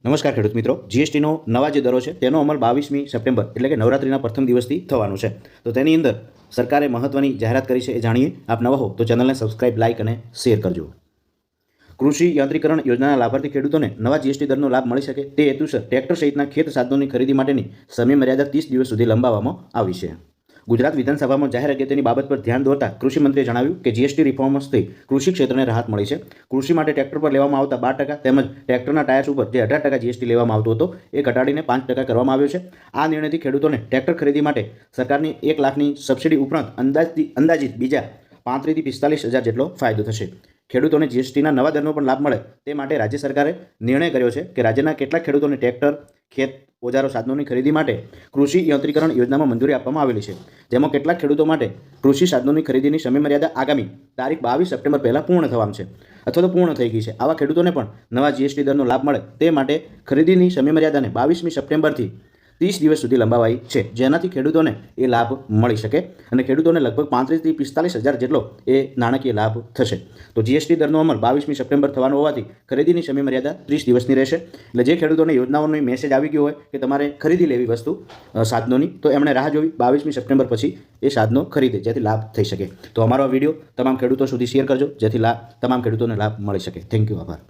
નમસ્કાર ખેડૂત મિત્રો, જીએસટીનો નવા જે દરો છે તેનો અમલ 22મી સપ્ટેમ્બર એટલે કે નવરાત્રિના પ્રથમ દિવસથી થવાનો છે. તો તેની અંદર સરકારે મહત્વની જાહેરાત કરી છે એ જાણીએ. આપ નવા હો તો ચેનલને સબસ્ક્રાઇબ, લાઇક અને શેર કરજો. કૃષિ યાંત્રીકરણ યોજનાના લાભાર્થી ખેડૂતોને નવા જીએસટી દરનો લાભ મળી શકે તે હેતુસર ટ્રેક્ટર સહિતના ખેત સાધનોની ખરીદી માટેની સમય મર્યાદા 30 દિવસ સુધી લંબાવવામાં આવી છે. ગુજરાત વિધાનસભામાં જાહેર અગત્યની બાબત પર ધ્યાન દોરતા કૃષિમંત્રીએ જણાવ્યું કે જીએસટી રિફોર્મ્સથી કૃષિ ક્ષેત્રને રાહત મળી છે. કૃષિ માટે ટ્રેક્ટર પર લેવામાં આવતા 12% તેમજ ટ્રેક્ટરના ટાયર્સ ઉપર જે 18% જીએસટી લેવામાં આવતો હતો એ ઘટાડીને 5% કરવામાં આવ્યો છે. આ નિર્ણયથી ખેડૂતોને ટ્રેક્ટર ખરીદી માટે સરકારની 1 લાખની સબસિડી ઉપરાંત અંદાજિત બીજા 35 થી 45 હજાર જેટલો ફાયદો થશે. ખેડૂતોને જીએસટીના નવા દરનો પણ લાભ મળે તે માટે રાજ્ય સરકારે નિર્ણય કર્યો છે કે રાજ્યના કેટલાક ખેડૂતોને ટ્રેક્ટર, ખેત ઓજારો સાધનોની ખરીદી માટે કૃષિ યાંત્રીકરણ યોજનામાં મંજૂરી આપવામાં આવેલી છે. જેમાં કેટલાક ખેડૂતો માટે કૃષિ સાધનોની ખરીદીની સમયમર્યાદા આગામી તારીખ 22 સપ્ટેમ્બર પહેલાં પૂર્ણ થવાની છે અથવા તો પૂર્ણ થઈ ગઈ છે. આવા ખેડૂતોને પણ નવા જીએસટી દરનો લાભ મળે તે માટે ખરીદીની સમયમર્યાદાને 22મી સપ્ટેમ્બરથી 30 દિવસ સુધી લંબાવાઈ છે, જેનાથી ખેડૂતોને એ લાભ મળી શકે અને ખેડૂતોને લગભગ 35 થી 45 હજાર જેટલો એ નાણાકીય લાભ થશે. તો જીએસટી દરનો અમલ 22મી સપ્ટેમ્બર થવાનો હોવાથી ખરીદીની સમયમર્યાદા 30 દિવસની રહેશે. એટલે જે ખેડૂતોને યોજનાઓનો મેસેજ આવી ગયો હોય કે તમારે ખરીદી લેવી વસ્તુ સાધનોની, તો એમણે રાહ જોવી 22મી સપ્ટેમ્બર પછી એ સાધનો ખરીદે જેથી લાભ થઈ શકે. તો અમારો વિડીયો તમામ ખેડૂતો સુધી શેર કરજો જેથી તમામ ખેડૂતોને લાભ મળી શકે. થેન્ક યુ, આભાર.